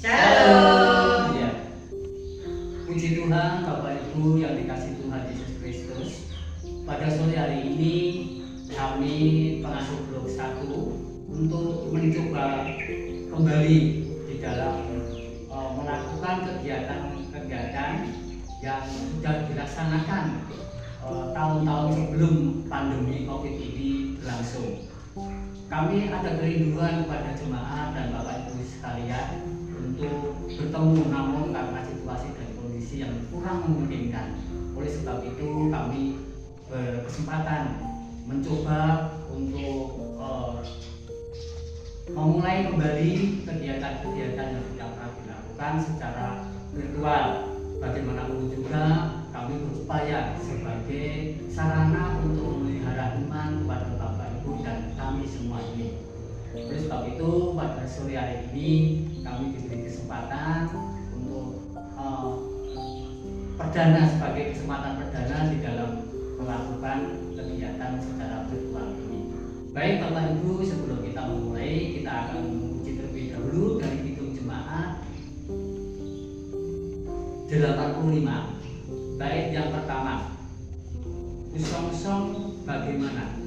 Shalom. Ya, puji Tuhan, Bapak Ibu yang dikasih Tuhan Yesus Kristus. Pada sore hari ini kami pengasuh blok 1 untuk mencoba kembali di dalam melakukan kegiatan-kegiatan yang sudah dilaksanakan tahun-tahun sebelum pandemi COVID ini berlangsung. Kami ada kerinduan kepada jemaat dan Bapak Ibu sekalian untuk bertemu, namun karena situasi dan kondisi yang kurang memungkinkan. Oleh sebab itu kami berkesempatan mencoba untuk memulai kembali kegiatan-kegiatan yang sudah pernah dilakukan secara virtual. Bagaimanapun juga kami berupaya sebagai sarana untuk memelihara iman kepada Bapak Ibu dan kami semua ini. Oleh sebab itu pada sore hari ini kami diberi kesempatan untuk sebagai kesempatan perdana di dalam melakukan kegiatan secara virtual ini. Baik Bapak Ibu, sebelum kita memulai, kita akan memuji terlebih dahulu dari hitung jemaat 85. Baik yang pertama, Usong-song bagaimana?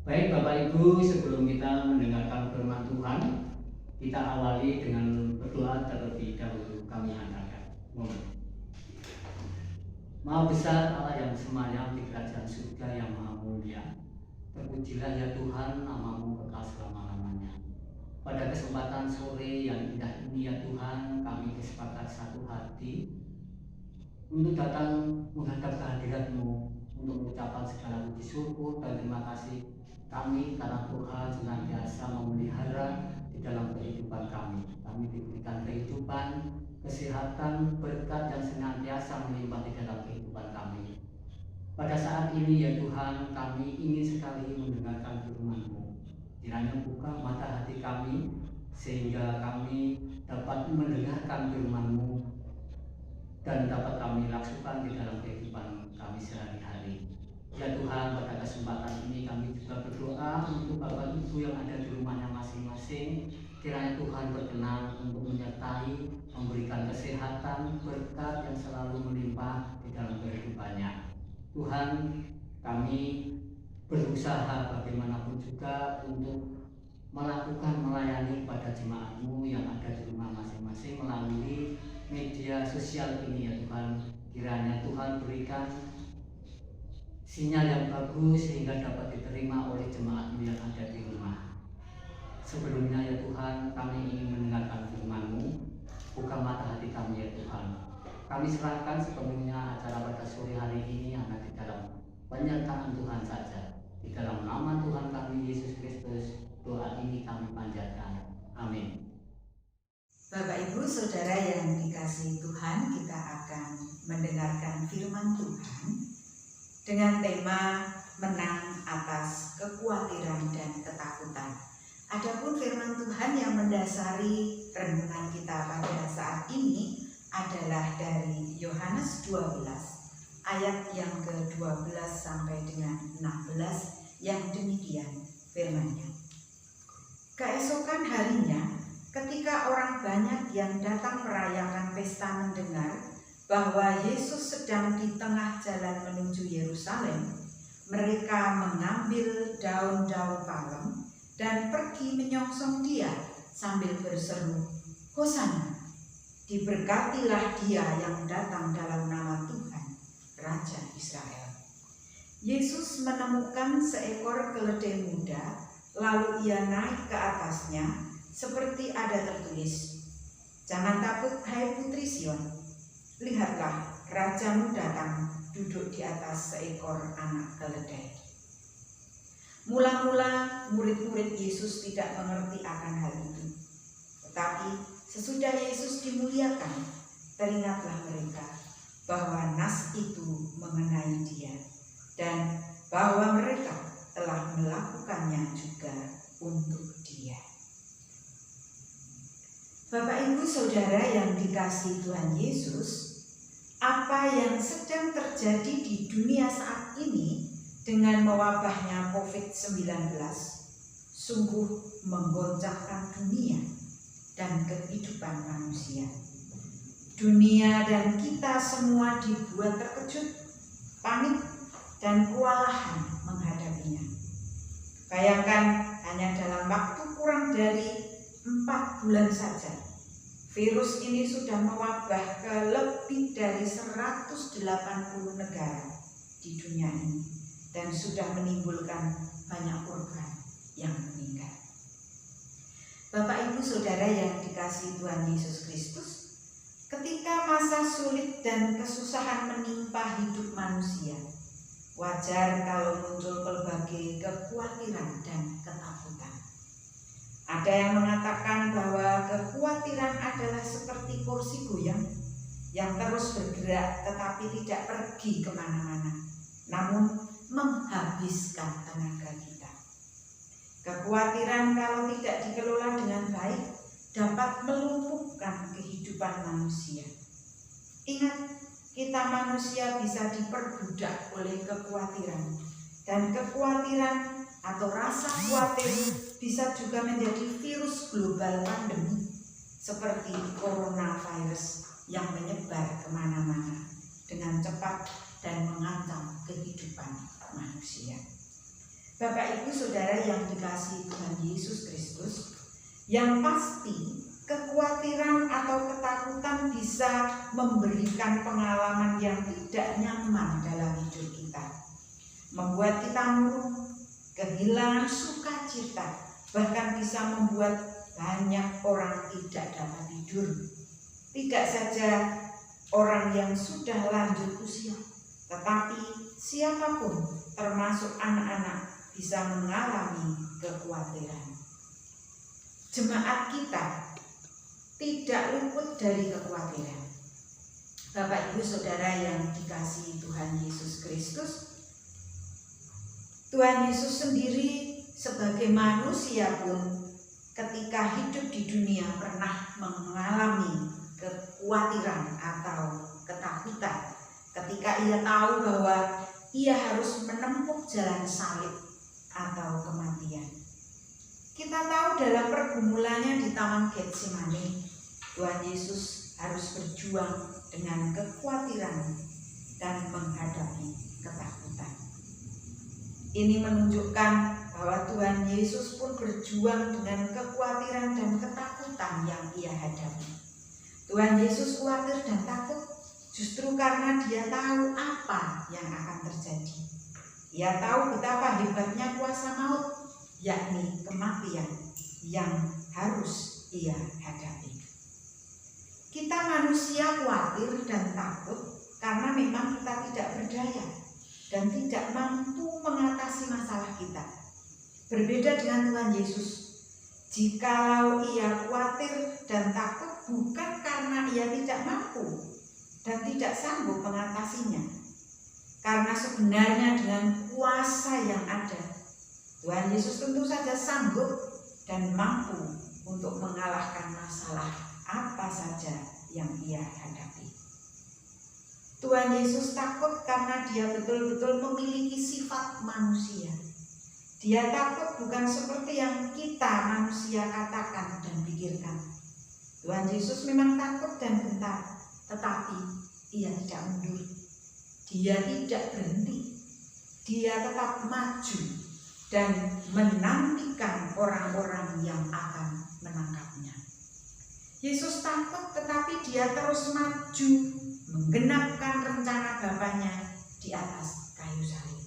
Baik Bapak Ibu, sebelum kita mendengarkan firman Tuhan, kita awali dengan berdoa terlebih dahulu. Kami hantarkan. Maha besar Allah yang semayam di kerajaan surga yang maha mulia, terpujilah ya Tuhan, namamu kekal selama-lamanya. Pada kesempatan sore yang indah ini ya Tuhan, kami bersepakat satu hati untuk datang menghadap kehadirat-Mu, untuk mengucapkan segala puji syukur dan terima kasih kami karena Tuhan senantiasa memelihara di dalam kehidupan kami. Kami diberikan kehidupan, kesehatan, berkat yang senantiasa melimpah di dalam kehidupan kami. Pada saat ini ya Tuhan, kami ingin sekali mendengarkan firman-Mu. Kiranya buka mata hati kami sehingga kami dapat mendengarkan firman-Mu dan dapat kami lakukan di dalam kehidupan kami sehari-hari. Ya Tuhan, pada kesempatan ini kami juga berdoa untuk Bapak Ibu yang ada di rumahnya masing-masing. Kiranya Tuhan berkenan untuk menyertai, memberikan kesehatan, berkat yang selalu melimpah di dalam kehidupannya. Tuhan, kami berusaha bagaimanapun juga untuk melakukan melayani pada jemaat-Mu yang ada di rumah masing-masing melalui media sosial ini ya Tuhan. Kiranya Tuhan berikan sinyal yang bagus sehingga dapat diterima oleh jemaat yang ada di rumah. Sebelumnya ya Tuhan, kami ingin mendengarkan firman-Mu. Buka mata hati kami ya Tuhan. Kami serahkan sepenuhnya acara pada sore hari ini hanya di dalam penyertaan Tuhan saja. Di dalam nama Tuhan kami Yesus Kristus, doa ini kami panjatkan. Amin. Bapak Ibu Saudara yang dikasihi Tuhan, kita akan mendengarkan firman Tuhan dengan tema menang atas kekhawatiran dan ketakutan. Adapun firman Tuhan yang mendasari renungan kita pada saat ini adalah dari Yohanes 12 ayat yang ke-12 sampai dengan 16 yang demikian firman-Nya. Keesokan harinya, ketika orang banyak yang datang merayakan pesta mendengar bahwa Yesus sedang di tengah jalan menuju Yerusalem, mereka mengambil daun-daun palem dan pergi menyongsong Dia sambil berseru, "Hosana, diberkatilah Dia yang datang dalam nama Tuhan, Raja Israel." Yesus menemukan seekor keledai muda, lalu Ia naik ke atasnya, seperti ada tertulis, "Jangan takut, hai putri Sion. Lihatlah, rajamu datang duduk di atas seekor anak keledai." Mula-mula murid-murid Yesus tidak mengerti akan hal itu. Tetapi sesudah Yesus dimuliakan, teringatlah mereka bahwa nas itu mengenai Dia dan bahwa mereka telah melakukannya juga untuk Dia. Bapak Ibu Saudara yang dikasihi Tuhan Yesus, apa yang sedang terjadi di dunia saat ini dengan mewabahnya COVID-19 sungguh menggoncangkan dunia dan kehidupan manusia. Dunia dan kita semua dibuat terkejut, panik, dan kewalahan menghadapinya. Bayangkan hanya dalam waktu kurang dari 4 bulan saja, virus ini sudah mewabah ke lebih dari 180 negara di dunia ini dan sudah menimbulkan banyak korban yang meninggal. Bapak Ibu Saudara yang dikasihi Tuhan Yesus Kristus, ketika masa sulit dan kesusahan menimpa hidup manusia, wajar kalau muncul berbagai kekhawatiran dan ketakutan. Ada yang mengatakan bahwa kekhawatiran adalah seperti kursi goyang yang terus bergerak tetapi tidak pergi kemana-mana, namun menghabiskan tenaga kita. Kekhawatiran kalau tidak dikelola dengan baik dapat melumpuhkan kehidupan manusia. Ingat, kita manusia bisa diperbudak oleh kekhawatiran, dan kekhawatiran atau rasa khawatir bisa juga menjadi virus global pandemi seperti coronavirus yang menyebar kemana-mana dengan cepat dan mengancam kehidupan manusia. Bapak Ibu Saudara yang dikasihi Tuhan Yesus Kristus, yang pasti kekhawatiran atau ketakutan bisa memberikan pengalaman yang tidak nyaman dalam hidup kita, membuat kita murung, kehilangan sukacita, bahkan bisa membuat banyak orang tidak dapat tidur. Tidak saja orang yang sudah lanjut usia, tetapi siapapun termasuk anak-anak bisa mengalami kekhawatiran. Jemaat kita tidak luput dari kekhawatiran. Bapak Ibu Saudara yang dikasihi Tuhan Yesus Kristus, Tuhan Yesus sendiri sebagai manusia pun ketika hidup di dunia pernah mengalami kekhawatiran atau ketakutan ketika Ia tahu bahwa Ia harus menempuh jalan salib atau kematian. Kita tahu dalam pergumulannya di Taman Getsemani, Tuhan Yesus harus berjuang dengan kekhawatiran dan menghadapi ketakutan. Ini menunjukkan bahwa Tuhan Yesus pun berjuang dengan kekhawatiran dan ketakutan yang Ia hadapi. Tuhan Yesus khawatir dan takut justru karena Dia tahu apa yang akan terjadi. Ia tahu betapa hebatnya kuasa maut, yakni kematian yang harus ia hadapi. Kita manusia khawatir dan takut karena memang kita tidak berdaya dan tidak mampu mengatasi masalah kita. Berbeda dengan Tuhan Yesus, jikalau ia khawatir dan takut bukan karena ia tidak mampu dan tidak sanggup mengatasinya, karena sebenarnya dengan kuasa yang ada, Tuhan Yesus tentu saja sanggup dan mampu untuk mengalahkan masalah apa saja yang ia hadapi. Tuhan Yesus takut karena dia betul-betul memiliki sifat manusia. Dia takut bukan seperti yang kita manusia katakan dan pikirkan. Tuhan Yesus memang takut dan gentar, tetapi ia tidak mundur. Dia tidak berhenti. Dia tetap maju dan menantikan orang-orang yang akan menangkapnya. Yesus takut, tetapi dia terus maju menggenapkan rencana Bapanya di atas kayu salib.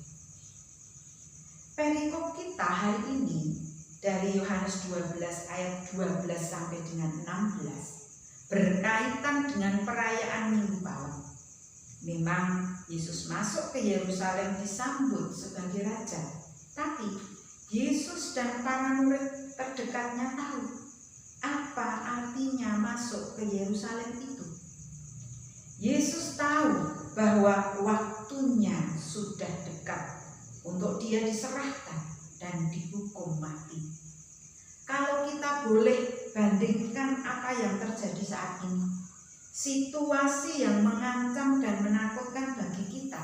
Perikop kita hari ini dari Yohanes 12 ayat 12 sampai dengan 16 berkaitan dengan perayaan Minggu Palem. Memang Yesus masuk ke Yerusalem disambut sebagai raja, tapi Yesus dan para murid terdekatnya tahu apa artinya masuk ke Yerusalem itu. Yesus tahu bahwa waktunya sudah dekat untuk dia diserahkan dan dihukum mati. Kalau kita boleh bandingkan apa yang terjadi saat ini, situasi yang mengancam dan menakutkan bagi kita,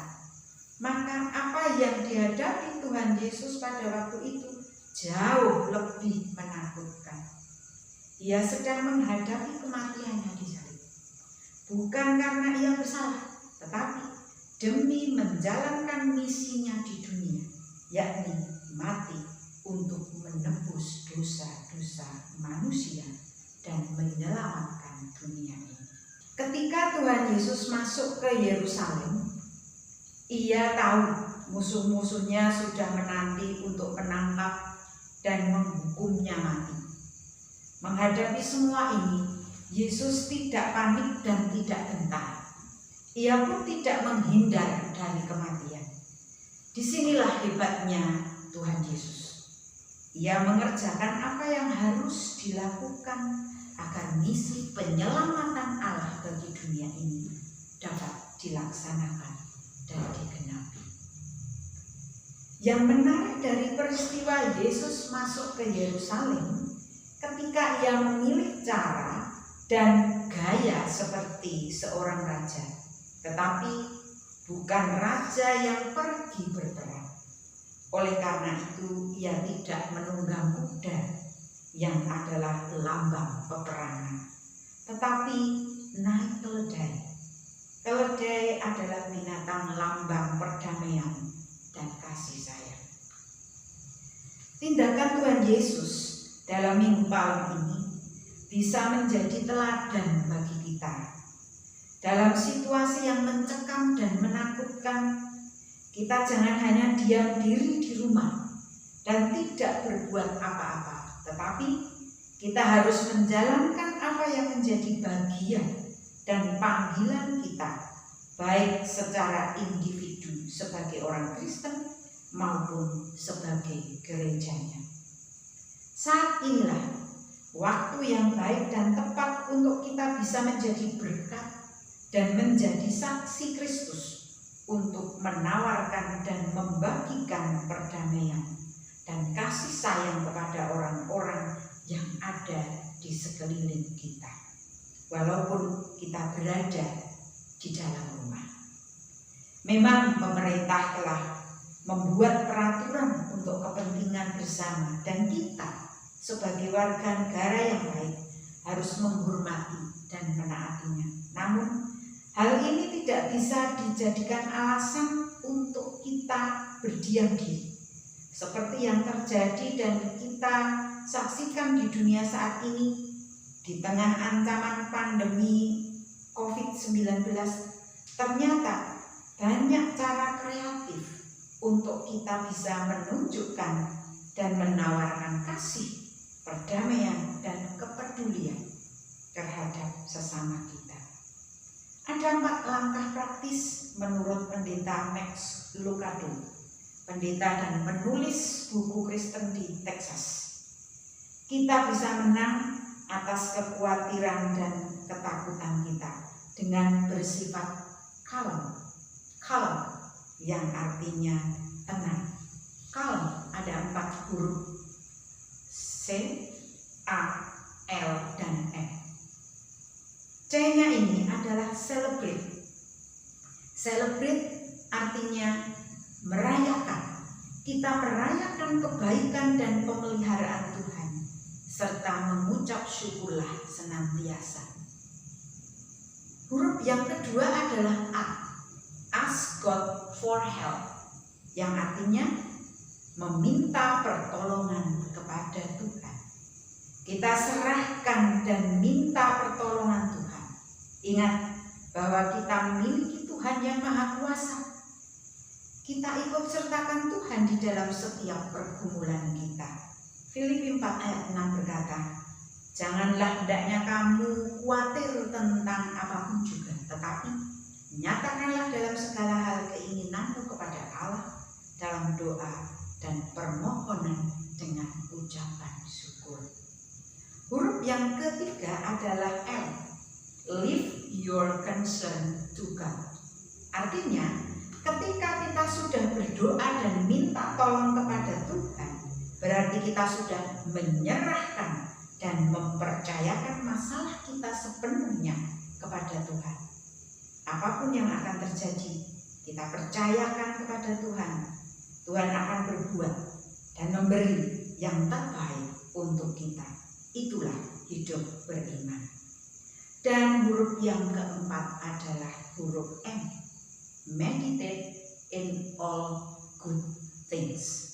maka apa yang dihadapi Tuhan Yesus pada waktu itu jauh lebih menakutkan. Ia sedang menghadapi kematiannya di salib, bukan karena ia bersalah, tetapi demi menjalankan misinya di dunia, yakni mati untuk menebus dosa-dosa manusia dan menyelamatkan dunia ini. Ketika Tuhan Yesus masuk ke Yerusalem, ia tahu musuh-musuhnya sudah menanti untuk menangkap dan menghukumnya mati. Menghadapi semua ini, Yesus tidak panik dan tidak gentar. Ia pun tidak menghindar dari kematian. Disinilah hebatnya Tuhan Yesus. Ia mengerjakan apa yang harus dilakukan agar misi penyelamatan Allah bagi dunia ini dapat dilaksanakan dan digenapi. Yang menarik dari peristiwa Yesus masuk ke Yerusalem, ketika ia memilih cara dan gaya seperti seorang raja, tetapi bukan raja yang pergi berperang. Oleh karena itu, ia tidak menunggang kuda yang adalah lambang peperangan, tetapi naik keledai. Keledai adalah binatang lambang perdamaian dan kasih sayang. Tindakan Tuhan Yesus dalam Minggu Palem ini bisa menjadi teladan bagi kita. Dalam situasi yang mencekam dan menakutkan, kita jangan hanya diam diri di rumah dan tidak berbuat apa-apa, tetapi kita harus menjalankan apa yang menjadi bagian dan panggilan kita, baik secara individu sebagai orang Kristen maupun sebagai gerejanya. Saat inilah waktu yang baik dan tepat untuk kita bisa menjadi berkat dan menjadi saksi Kristus untuk menawarkan dan membagikan perdamaian dan kasih sayang kepada orang-orang yang ada di sekeliling kita, walaupun kita berada di dalam rumah. Memang pemerintah telah membuat peraturan untuk kepentingan bersama, dan kita sebagai warga negara yang baik harus menghormati dan menaatinya. Namun hal ini tidak bisa dijadikan alasan untuk kita berdiam diri, seperti yang terjadi dan kita saksikan di dunia saat ini. Di tengah ancaman pandemi COVID-19, ternyata banyak cara kreatif untuk kita bisa menunjukkan dan menawarkan kasih, perdamaian, dan kepedulian terhadap sesama kita. Ada 4 langkah praktis menurut Pendeta Max Lucado, pendeta dan penulis buku Kristen di Texas. Kita bisa menang atas kekhawatiran dan ketakutan kita dengan bersifat calm yang artinya tenang. Calm ada 4 huruf, C, A, L, dan F. C-nya ini adalah celebrate. Celebrate artinya merayakan. Kita merayakan kebaikan dan pemeliharaan Tuhan, serta mengucap syukurlah senantiasa. Huruf yang kedua adalah A, ask God for help, yang artinya meminta pertolongan kepada Tuhan. Kita serahkan dan minta pertolongan Tuhan. Ingat bahwa kita memiliki Tuhan yang Maha Kuasa. Kita ikut sertakan Tuhan di dalam setiap pergumulan kita. Filipi 4 ayat 6 berkata, janganlah hendaknya kamu khawatir tentang apapun juga, tetapi nyatakanlah dalam segala hal keinginanmu kepada Allah dalam doa dan permohonan dengan ucapan syukur. Huruf yang ketiga adalah L, leave your concern to God. Artinya, ketika kita sudah berdoa dan minta tolong kepada Tuhan, berarti kita sudah menyerahkan dan mempercayakan masalah kita sepenuhnya kepada Tuhan. Apapun yang akan terjadi, kita percayakan kepada Tuhan. Tuhan akan berbuat dan memberi yang terbaik untuk kita. Itulah hidup beriman. Dan huruf yang keempat adalah huruf M, meditate in all good things.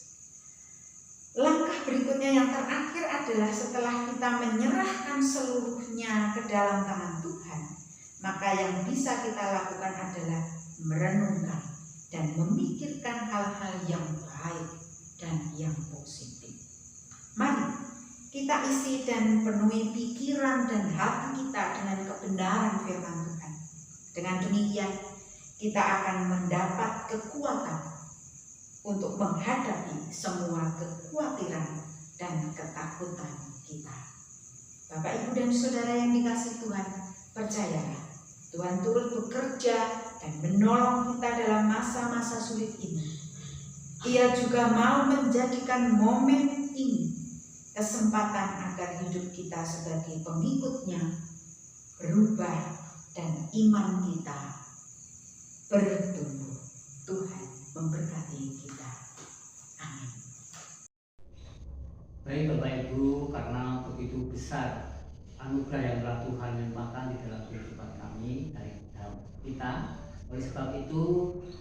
Langkah berikutnya yang terakhir adalah setelah kita menyerahkan seluruhnya ke dalam tangan Tuhan, maka yang bisa kita lakukan adalah merenungkan dan memikirkan hal-hal yang baik dan yang positif. Mari kita isi dan penuhi pikiran dan hati kita dengan kebenaran firman Tuhan. Dengan demikian, kita akan mendapat kekuatan untuk menghadapi semua kekhawatiran dan ketakutan kita. Bapak, Ibu, dan Saudara yang dikasihi Tuhan, percayalah, Tuhan turut bekerja dan menolong kita dalam masa-masa sulit ini. Ia juga mau menjadikan momen ini kesempatan agar hidup kita sebagai pengikutnya berubah dan iman kita bertumbuh. Tuhan memberkati kita. Amin. Baik Bapak Ibu, karena begitu besar anugerah yang telah Tuhan limpahkan di dalam kehidupan kami dari kita, oleh sebab itu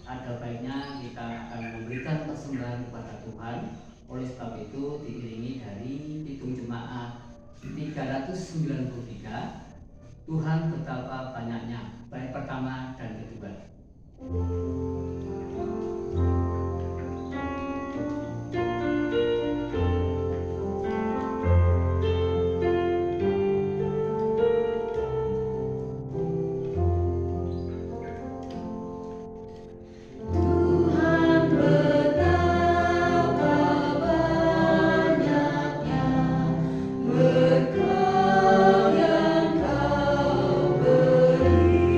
ada baiknya kita akan memberikan persembahan kepada Tuhan. Oleh sebab itu diiringi dari hitung jemaat 393, Tuhan betapa banyaknya, baik pertama dan kedua. Berkah yang kau beri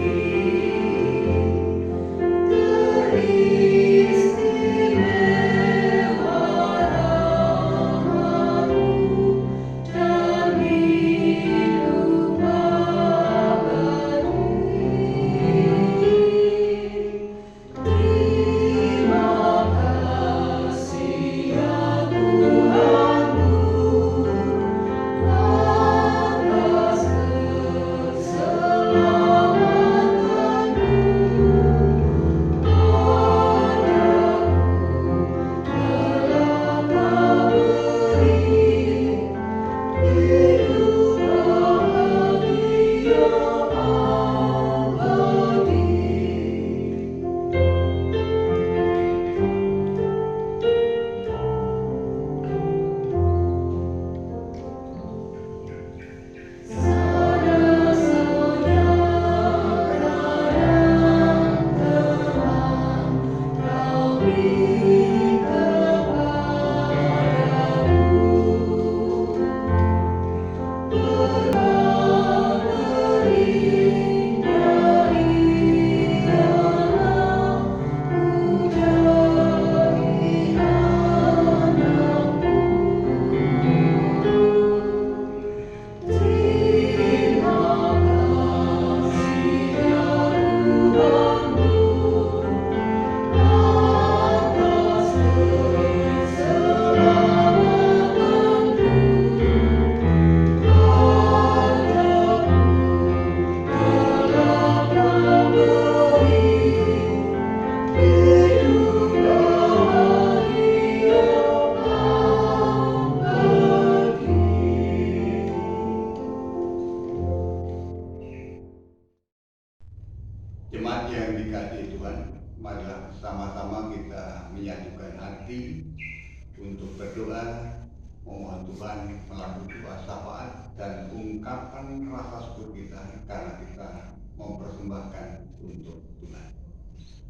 menyambut doa syafaat dan ungkapan rasa syukur kita karena kita mempersembahkan untuk Tuhan.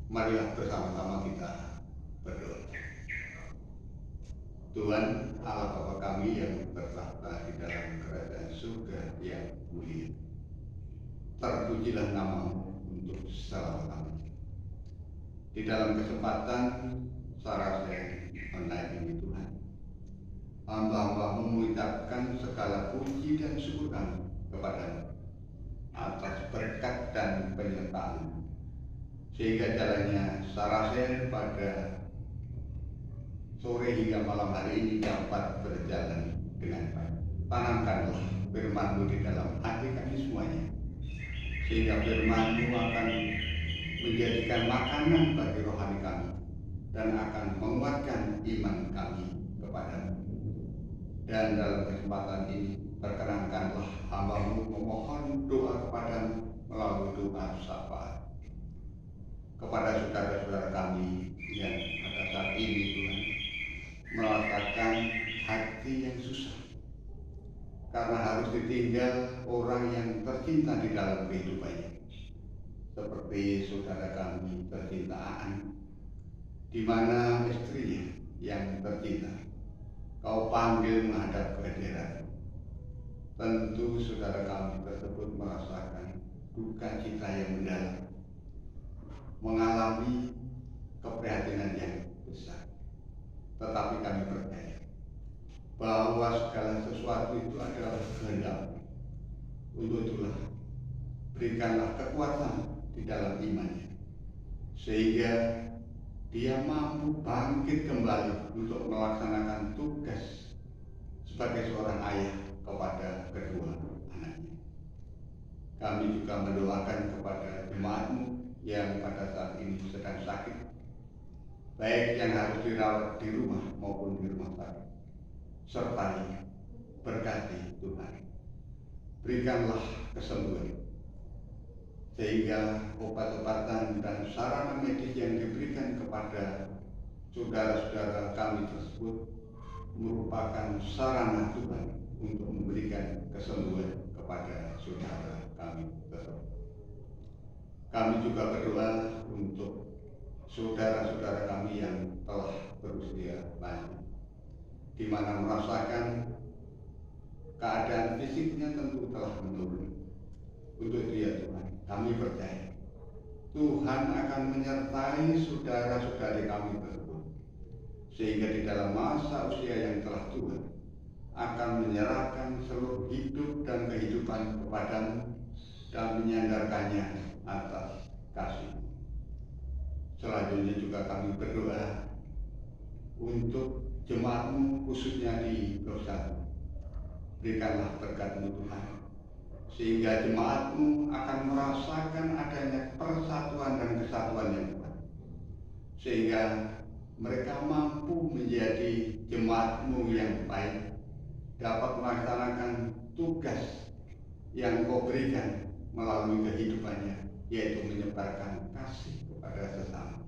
Marilah bersama-sama kita berdoa. Tuhan Allah Bapa kami yang bertahta di dalam kerajaan surga yang mulia, terpujilah nama-Mu untuk selama-lamanya. Di dalam kesempatan Sarasih online ini Tuhan, hamba-hamba mengucapkan segala puji dan syukur kami kepada-Mu atas berkat dan penyertaan, sehingga jalannya Sarasih pada sore hingga malam hari ini dapat berjalan dengan baik. Tanamkanlah firman-Mu di dalam hati kami semuanya, sehingga firman-Mu akan menjadikan makanan bagi rohani kami dan akan menguatkan iman kami kepada-Mu. Dan dalam kesempatan ini, perkenankanlah hamba-Mu memohon doa kepada-Mu melalui doa syafaat kepada saudara-saudara kami yang pada saat ini Tuhan merasakan hati yang susah karena harus ditinggal orang yang tercinta di dalam kehidupannya, seperti saudara kami tercinta Aan, di mana istrinya yang tercinta Kau panggil menghadap kehadiran. Tentu saudara kami tersebut merasakan duka cita yang mendalam, mengalami keprihatinan yang besar. Tetapi kami percaya bahwa segala sesuatu itu adalah kehendak. Untuk itulah berikanlah kekuatan di dalam imannya, sehingga dia mampu bangkit kembali untuk melaksanakan tugas sebagai seorang ayah kepada kedua anaknya. Kami juga mendoakan kepada jemaat-Mu yang pada saat ini sedang sakit, baik yang harus dirawat di rumah maupun di rumah sakit. Sertai, berkati Tuhan. Berikanlah kesembuhan, sehingga obat-obatan dan sarana medis yang diberikan kepada saudara-saudara kami tersebut merupakan sarana Tuhan untuk memberikan kesembuhan kepada saudara kami tersebut. Kami juga berdoa untuk saudara-saudara kami yang telah berusia lanjut, di mana merasakan keadaan fisiknya tentu telah menurun. Untuk itu ya Tuhan, kami percaya Tuhan akan menyertai saudara-saudari kami tersebut, sehingga di dalam masa usia yang telah tua akan menyerahkan seluruh hidup dan kehidupan kepada-Mu dan menyandarkannya atas kasih. Selanjutnya juga kami berdoa untuk jemaat-Mu khususnya di Blok 1. Berikanlah berkat-Mu Tuhan, sehingga jemaat-Mu akan merasakan adanya persatuan dan kesatuan yang kuat, sehingga mereka mampu menjadi jemaat-Mu yang baik, dapat melaksanakan tugas yang Kau berikan melalui kehidupannya, yaitu menyebarkan kasih kepada sesama.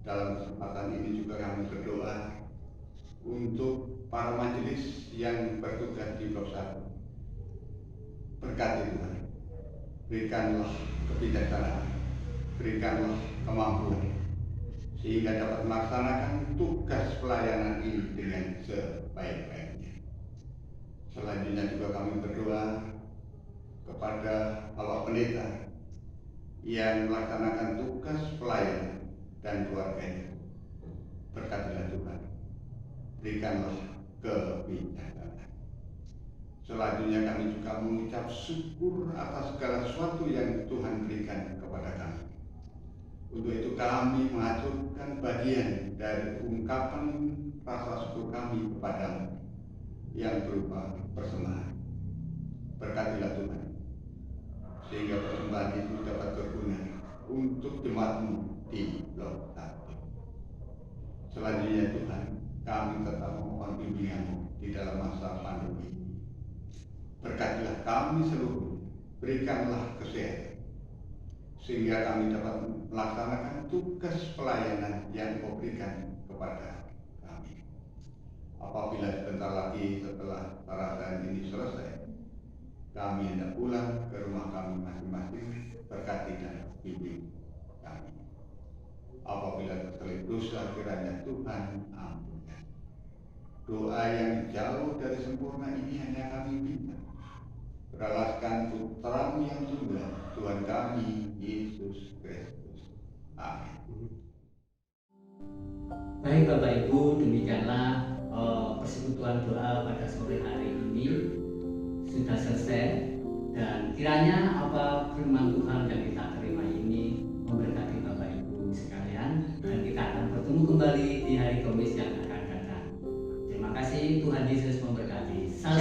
Dalam kesempatan ini juga kami berdoa untuk para majelis yang bertugas di Blok 1. Berkati Tuhan, berikanlah kebijaksanaan, berikanlah kemampuan, sehingga dapat melaksanakan tugas pelayanan ini dengan sebaik-baiknya. Selanjutnya juga kami berdoa kepada Bapak Pendeta yang melaksanakan tugas pelayanan dan keluarganya. Berkatilah Tuhan, berikanlah kebijaksanaan. Selanjutnya kami juga mengucap syukur atas segala sesuatu yang Tuhan berikan kepada kami. Untuk itu kami mengaturkan bagian dari ungkapan rasa syukur kami kepada-Mu yang berupa persembahan. Berkatilah Tuhan, sehingga persembahan itu dapat berguna untuk jemaat-Mu di Blok 1. Selanjutnya Tuhan, kami tetap memohon bimbingan-Mu di dalam masa pandemi. Berkatilah kami seluruh, berikanlah kesehatan, sehingga kami dapat melaksanakan tugas pelayanan yang Kau berikan kepada kami. apabila sebentar lagi setelah perayaan ini selesai, kami hendak pulang ke rumah kami masing-masing, berkati dan bimbing kami. Apabila terselip dosa, kiranya Tuhan ampunkan. Doa yang jauh dari sempurna ini hanya kami minta, beralaskan putra-Mu yang tunggal, Tuhan kami, Yesus Kristus. Amin. Baik Bapak Ibu, demikianlah persekutuan doa pada sore hari ini sudah selesai, dan kiranya apa firman Tuhan yang kita terima ini memberkati Bapak Ibu sekalian, dan kita akan bertemu kembali di hari Kamis yang akan datang. Terima kasih, Tuhan Yesus memberkati. Salam.